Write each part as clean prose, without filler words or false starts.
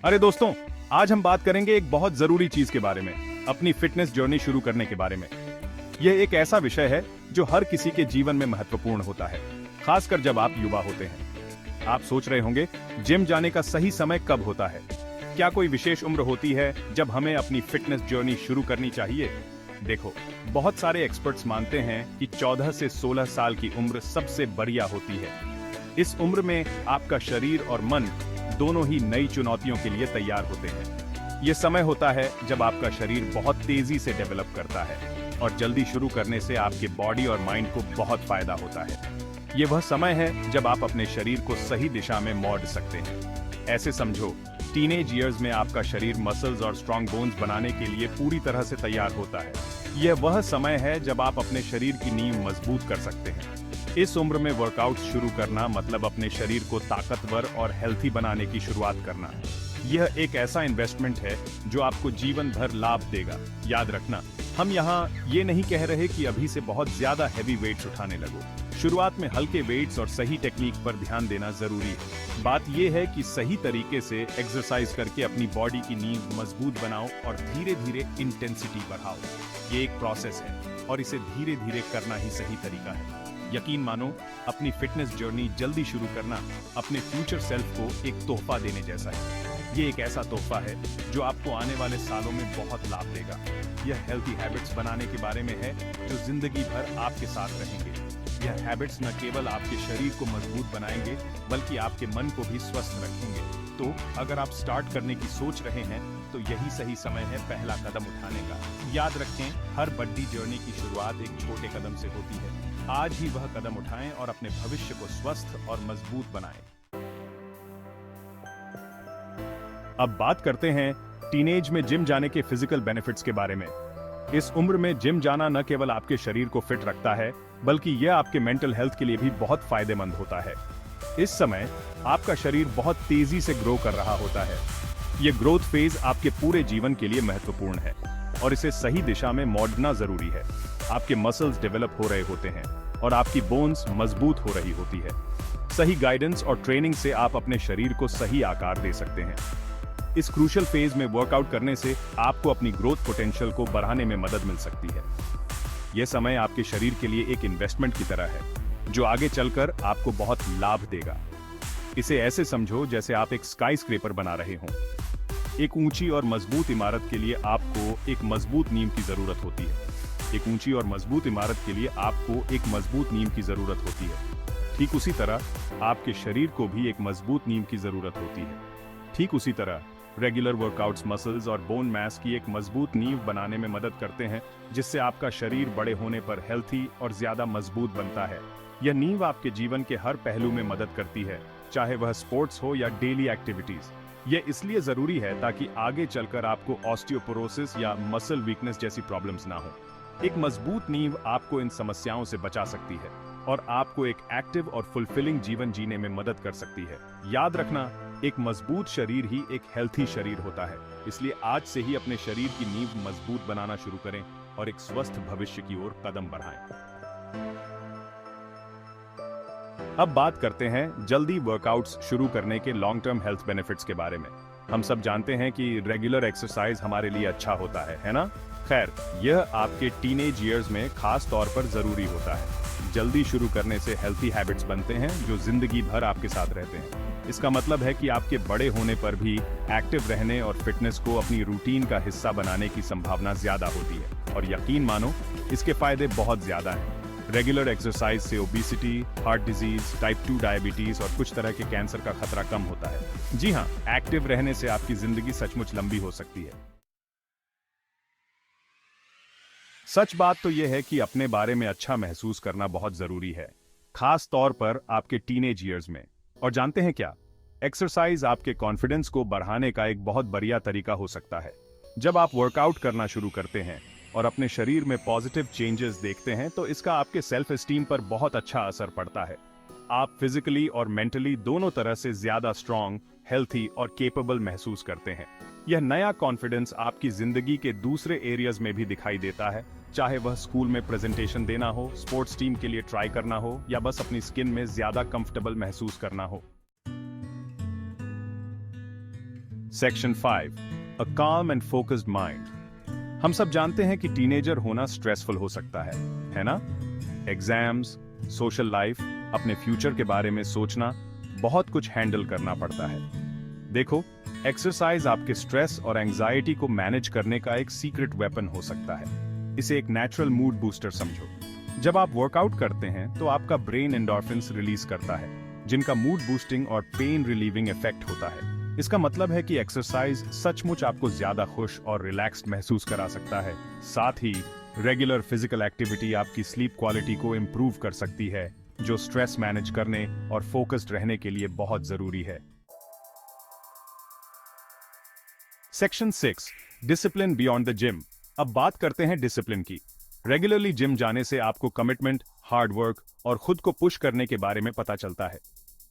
अरे दोस्तों, आज हम बात करेंगे एक बहुत जरूरी चीज के बारे में, अपनी फिटनेस जर्नी शुरू करने के बारे में। यह एक ऐसा विषय है जो हर किसी के जीवन में महत्वपूर्ण होता है, खासकर जब आप युवा होते हैं। आप सोच रहे होंगे, जिम जाने का सही समय कब होता है? क्या कोई विशेष उम्र होती है जब हमें अपनी फिटनेस जर्नी शुरू करनी चाहिए? देखो, बहुत सारे एक्सपर्ट्स मानते हैं कि 14 से 16 साल की उम्र सबसे बढ़िया होती है। इस उम्र में आपका शरीर और मन दोनों ही नई चुनौतियों के लिए तैयार होते हैं। ये समय होता है जब आपका शरीर बहुत तेजी से डेवलप करता है और जल्दी शुरू करने से आपके बॉडी और माइंड को बहुत फायदा होता है। ये वह समय है जब आप अपने शरीर को सही दिशा में मोड़ सकते हैं। ऐसे समझो, टीनेज ईयर्स में आपका शरीर मसल्स और स्ट्रॉन्ग बोन्स बनाने के लिए पूरी तरह से तैयार होता है। यह वह समय है जब आप अपने शरीर की नींव मजबूत कर सकते हैं। इस उम्र में वर्कआउट शुरू करना मतलब अपने शरीर को ताकतवर और हेल्थी बनाने की शुरुआत करना। यह एक ऐसा इन्वेस्टमेंट है जो आपको जीवन भर लाभ देगा। याद रखना, हम यहाँ ये नहीं कह रहे कि अभी से बहुत ज्यादा हैवी वेट्स उठाने लगो। शुरुआत में हल्के वेट्स और सही टेक्निक पर ध्यान देना जरूरी है। बात यह है कि सही तरीके से एक्सरसाइज करके अपनी बॉडी की नींव मजबूत बनाओ और धीरे धीरे इंटेंसिटी बढ़ाओ। ये एक प्रोसेस है और इसे धीरे धीरे करना ही सही तरीका है। यकीन मानो, अपनी फिटनेस जर्नी जल्दी शुरू करना अपने फ्यूचर सेल्फ को एक तोहफा देने जैसा है। ये एक ऐसा तोहफा है जो आपको आने वाले सालों में बहुत लाभ देगा। यह हेल्थी हैबिट्स बनाने के बारे में है जो जिंदगी भर आपके साथ रहेंगे। यह हैबिट्स न केवल आपके शरीर को मजबूत बनाएंगे बल्कि आपके मन को भी स्वस्थ रखेंगे। तो अगर आप स्टार्ट करने की सोच रहे हैं तो यही सही समय है पहला कदम उठाने का। याद रखें, हर बड़ी जर्नी की शुरुआत एक छोटे कदम से होती है। आज ही वह कदम उठाएं और अपने भविष्य को स्वस्थ और मजबूत बनाएं। अब बात करते हैं टीनेज में जिम जाने के फिजिकल बेनिफिट्स के बारे में। इस उम्र में जिम जाना न केवल आपके शरीर को फिट रखता है बल्कि यह आपके मेंटल हेल्थ के लिए भी बहुत फायदेमंद होता है। इस समय आपका शरीर बहुत तेजी से ग्रो कर रहा होता है। यह ग्रोथ फेज आपके पूरे जीवन के लिए महत्वपूर्ण है और इसे सही दिशा में मोड़ना जरूरी है। आपके मसल्स डेवलप हो रहे होते हैं और आपकी बोन्स मजबूत हो रही होती है। सही गाइडेंस और ट्रेनिंग से आप अपने शरीर को सही आकार दे सकते हैं। इस क्रूशियल फेज में वर्कआउट करने से आपको अपनी ग्रोथ पोटेंशियल को बढ़ाने में मदद मिल सकती है। यह समय आपके शरीर के लिए एक इन्वेस्टमेंट की तरह है जो आगे चलकर आपको बहुत लाभ देगा। इसे ऐसे समझो जैसे आप एक स्काई स्क्रेपर बना रहे हों। एक ऊंची और मजबूत इमारत के लिए आपको एक मजबूत नींव की जरूरत होती है। एक ऊंची और मजबूत इमारत के लिए आपको एक मजबूत नींव की जरूरत होती है। ठीक उसी तरह आपके शरीर को भी एक मजबूत नींव की जरूरत होती है। ठीक उसी तरह रेगुलर वर्कआउट्स मसल्स और बोन मास की एक मजबूत नींव बनाने में मदद करते हैं, जिससे आपका शरीर बड़े होने पर हेल्थी और ज्यादा मजबूत बनता है। यह नींव आपके जीवन के हर पहलू में मदद करती है, चाहे वह स्पोर्ट्स हो या डेली एक्टिविटीज। यह इसलिए जरूरी है ताकि आगे चलकर आपको ऑस्टियोपोरोसिस या मसल वीकनेस जैसी प्रॉब्लम्स ना हो। एक मजबूत नींव आपको इन समस्याओं से बचा सकती है और आपको एक एक्टिव और फुलफिलिंग जीवन जीने में मदद कर सकती है। याद रखना, एक मजबूत शरीर ही एक हेल्थी शरीर होता है। इसलिए आज से ही अपने शरीर की नींव मजबूत बनाना शुरू करें और एक स्वस्थ भविष्य की ओर कदम बढ़ाएं। अब बात करते हैं जल्दी वर्कआउट्स शुरू करने के लॉन्ग टर्म हेल्थ बेनिफिट्स के बारे में। हम सब जानते हैं कि रेगुलर एक्सरसाइज हमारे लिए अच्छा होता है ना? खैर, यह आपके टीनेज ईयर्स में खास तौर पर जरूरी होता है। जल्दी शुरू करने से हेल्थी हैबिट्स बनते हैं जो जिंदगी भर आपके साथ रहते हैं। इसका मतलब है कि आपके बड़े होने पर भी एक्टिव रहने और फिटनेस को अपनी रूटीन का हिस्सा बनाने की संभावना ज्यादा होती है। और यकीन मानो, इसके फायदे बहुत ज्यादा हैं। रेगुलर एक्सरसाइज से obesity, heart disease, type 2 diabetes और कुछ तरह के कैंसर का खतरा कम होता है। जी हाँ, एक्टिव रहने से आपकी जिंदगी सचमुच लंबी हो सकती है। सच बात तो यह है कि अपने बारे में अच्छा महसूस करना बहुत जरूरी है, खास तौर पर आपके टीनेज ईयर्स में। और जानते हैं क्या? एक्सरसाइज आपके कॉन्फिडेंस को बढ़ाने का एक बहुत बढ़िया तरीका हो सकता है। जब आप वर्कआउट करना शुरू करते हैं और अपने शरीर में पॉजिटिव चेंजेस देखते हैं तो इसका आपके सेल्फ एस्टीम पर बहुत अच्छा असर पड़ता है। आप फिजिकली और मेंटली दोनों तरह से ज्यादा स्ट्रांग, हेल्थी और केपेबल महसूस करते हैं। यह नया कॉन्फिडेंस आपकी जिंदगी के दूसरे एरियाज में भी दिखाई देता है, चाहे वह स्कूल में प्रेजेंटेशन देना हो, स्पोर्ट्स टीम के लिए ट्राई करना हो या बस अपनी स्किन में ज्यादा कंफर्टेबल महसूस करना हो। Section 5, a calm and focused mind. हम सब जानते हैं कि टीनेजर होना स्ट्रेसफुल हो सकता है ना? एग्जाम्स, सोशल लाइफ, अपने फ्यूचर के बारे में सोचना, बहुत कुछ हैंडल करना पड़ता है। देखो, एक्सरसाइज आपके स्ट्रेस और एंजाइटी को मैनेज करने का एक सीक्रेट वेपन हो सकता है। इसे एक नेचुरल मूड बूस्टर समझो। जब आप वर्कआउट करते हैं तो आपका ब्रेन एंडोर्फिन्स रिलीज करता है, जिनका मूड बूस्टिंग और पेन रिलीविंग इफेक्ट होता है। इसका मतलब है कि एक्सरसाइज सचमुच आपको ज्यादा खुश और रिलैक्स्ड महसूस करा सकता है। साथ ही रेगुलर फिजिकल एक्टिविटी आपकी स्लीप क्वालिटी को इंप्रूव कर सकती है, जो स्ट्रेस मैनेज करने और फोकस्ड रहने के लिए बहुत जरूरी है। Section 6, discipline beyond the gym. अब बात करते हैं डिसिप्लिन की। रेगुलरली जिम जाने से आपको कमिटमेंट, हार्ड वर्क और खुद को पुश करने के बारे में पता चलता है।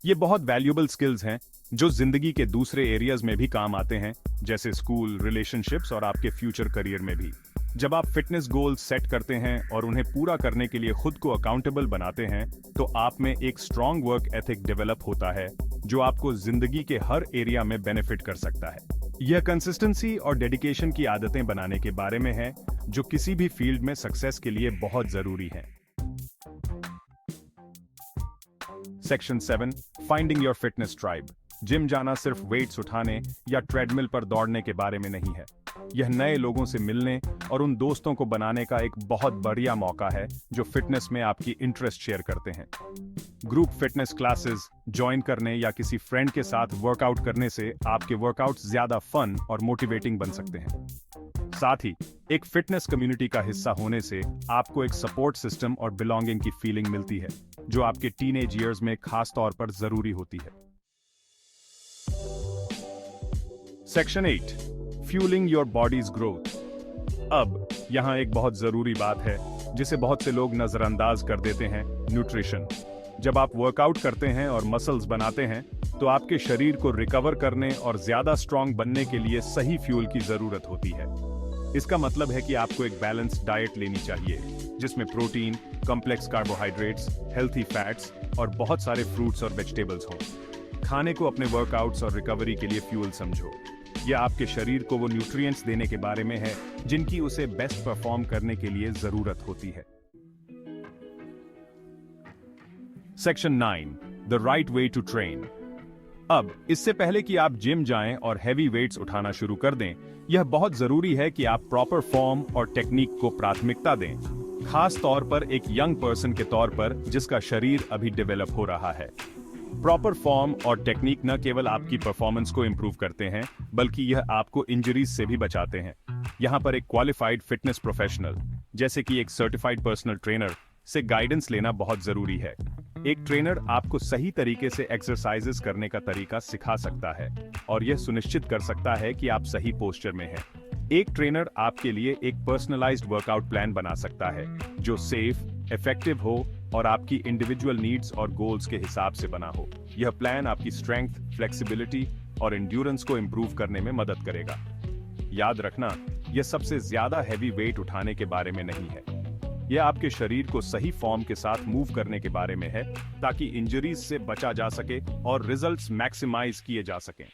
ये बहुत वैल्यूएबल स्किल्स हैं जो जिंदगी के दूसरे एरियाज में भी काम आते हैं, जैसे स्कूल, रिलेशनशिप्स और आपके फ्यूचर करियर में भी। जब आप फिटनेस गोल्स सेट करते हैं और उन्हें पूरा करने के लिए खुद को अकाउंटेबल बनाते हैं, तो आप में एक स्ट्रॉन्ग वर्क एथिक डेवलप होता है, जो आपको जिंदगी के हर एरिया में बेनिफिट कर सकता है। यह कंसिस्टेंसी और डेडिकेशन की आदतें बनाने के बारे में है, जो किसी भी फील्ड में सक्सेस के लिए बहुत जरूरी है। Section 7, finding your fitness tribe. Gym जाना सिर्फ वेट्स उठाने या ट्रेडमिल पर दौड़ने के बारे में नहीं है। यह नए लोगों से मिलने और उन दोस्तों को बनाने का एक बहुत बढ़िया मौका है जो फिटनेस में आपकी इंटरेस्ट शेयर करते हैं। ग्रुप फिटनेस क्लासेस ज्वाइन करने या किसी फ्रेंड के साथ वर्कआउट करने से आपके वर्कआउट्स ज्यादा फन और मोटिवेटिंग बन सकते हैं। साथ ही एक फिटनेस कम्युनिटी का हिस्सा होने से आपको एक सपोर्ट सिस्टम और बिलोंगिंग की फीलिंग मिलती है, जो आपके टीनेज ईयर्स में खास तौर पर जरूरी होती है। Section 8, fuelling your bodies growth. अब यहां एक बहुत जरूरी बात है जिसे बहुत से लोग नजरअंदाज कर देते हैं, न्यूट्रिशन। जब आप वर्कआउट करते हैं और मसल्स बनाते हैं, तो आपके शरीर को रिकवर करने और ज्यादा स्ट्रांग बनने के लिए सही फ्यूल की जरूरत होती है। इसका मतलब है कि आपको एक बैलेंस्ड डाइट लेनी चाहिए, जिसमें protein, complex carbohydrates, healthy fats और बहुत सारे फ्रूट्स और वेजिटेबल्स हों। खाने को अपने वर्कआउट्स और रिकवरी के लिए फ्यूल समझो। यह आपके शरीर को वो न्यूट्रिएंट्स देने के बारे में है जिनकी उसे बेस्ट परफॉर्म करने के लिए जरूरत होती है। Section 9, the right way to train. अब इससे पहले कि आप जिम जाएं और हैवी वेट्स उठाना शुरू कर दें, यह बहुत जरूरी है कि आप प्रॉपर फॉर्म और टेक्निक को प्राथमिकता दें, खास तौर पर एक यंग पर्सन के तौर पर जिसका शरीर अभी डेवलप हो रहा है। प्रॉपर फॉर्म और टेक्निक न केवल आपकी परफॉर्मेंस को इंप्रूव करते हैं, बल्कि यह आपको इंजरीज से भी बचाते हैं। यहाँ पर एक क्वालिफाइड फिटनेस प्रोफेशनल, जैसे कि एक सर्टिफाइड पर्सनल ट्रेनर, से गाइडेंस लेना बहुत जरूरी है। एक ट्रेनर आपको सही तरीके से एक्सरसाइजेस करने का तरीका सिखा सकता है और यह सुनिश्चित कर सकता है कि आप सही पोस्चर में हैं। एक ट्रेनर आपके लिए एक पर्सनलाइज्ड वर्कआउट प्लान बना सकता है, जो सेफ, इफेक्टिव हो और आपकी इंडिविजुअल नीड्स और गोल्स के हिसाब से बना हो। यह प्लान आपकी स्ट्रेंथ, फ्लेक्सिबिलिटी और एंड्योरेंस को इंप्रूव करने में मदद करेगा। याद रखना, यह सबसे ज्यादा हैवी वेट उठाने के बारे में नहीं है। यह आपके शरीर को सही फॉर्म के साथ मूव करने के बारे में है, ताकि इंजरीज से बचा जा सके और रिजल्ट्स मैक्सिमाइज किए जा सकें।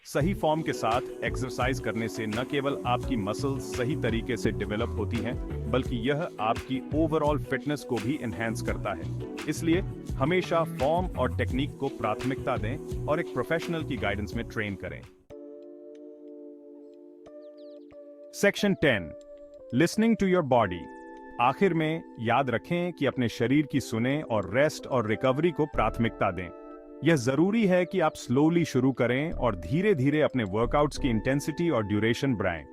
सही फॉर्म के साथ एक्सरसाइज करने से न केवल आपकी मसल्स सही तरीके से डेवलप होती हैं, बल्कि यह आपकी ओवरऑल फिटनेस को भी एनहांस करता है। इसलिए हमेशा फॉर्म और टेक्निक को प्राथमिकता दें और एक प्रोफेशनल की गाइडेंस में ट्रेन करें। Section 10, listening to your body. आखिर में याद रखें कि अपने शरीर की सुने और रेस्ट और रिकवरी को प्राथमिकता दें। यह जरूरी है कि आप स्लोली शुरू करें और धीरे धीरे अपने वर्कआउट्स की इंटेंसिटी और ड्यूरेशन बढ़ाएं।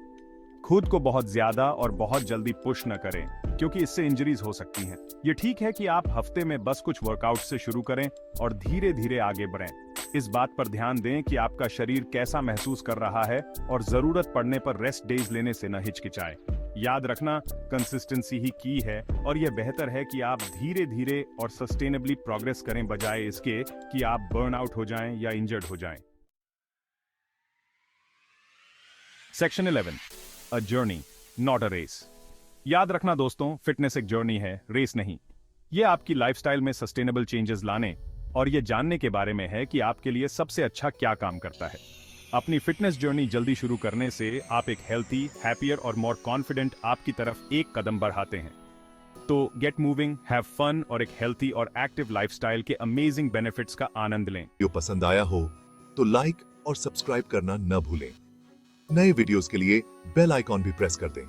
खुद को बहुत ज्यादा और बहुत जल्दी पुश न करें, क्योंकि इससे इंजरीज हो सकती हैं। ये ठीक है कि आप हफ्ते में बस कुछ वर्कआउट से शुरू करें और धीरे धीरे आगे बढ़ें। इस बात पर ध्यान दें कि आपका शरीर कैसा महसूस कर रहा है और जरूरत पड़ने पर रेस्ट डेज लेने से न हिचकिचाएं। याद रखना, कंसिस्टेंसी ही की है और यह बेहतर है कि आप धीरे धीरे और सस्टेनेबली प्रोग्रेस करें, बजाय इसके कि आप बर्न आउट हो जाएं या इंजर्ड हो जाएं। Section 11, a journey not a race. याद रखना दोस्तों, फिटनेस एक जर्नी है, रेस नहीं। यह आपकी लाइफस्टाइल में सस्टेनेबल चेंजेस लाने और यह जानने के बारे में है कि आपके लिए सबसे अच्छा क्या काम करता है। अपनी फिटनेस जर्नी जल्दी शुरू करने से आप एक हेल्थी, हैप्पियर और मोर कॉन्फिडेंट आपकी तरफ एक कदम बढ़ाते हैं। तो गेट मूविंग, हैव फन और एक हेल्थी और एक्टिव लाइफस्टाइल के अमेजिंग बेनिफिट्स का आनंद लें। वीडियो पसंद आया हो तो लाइक और सब्सक्राइब करना न भूलें। नए वीडियोस के लिए बेल आइकॉन भी प्रेस कर दें।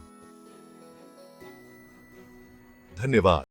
धन्यवाद।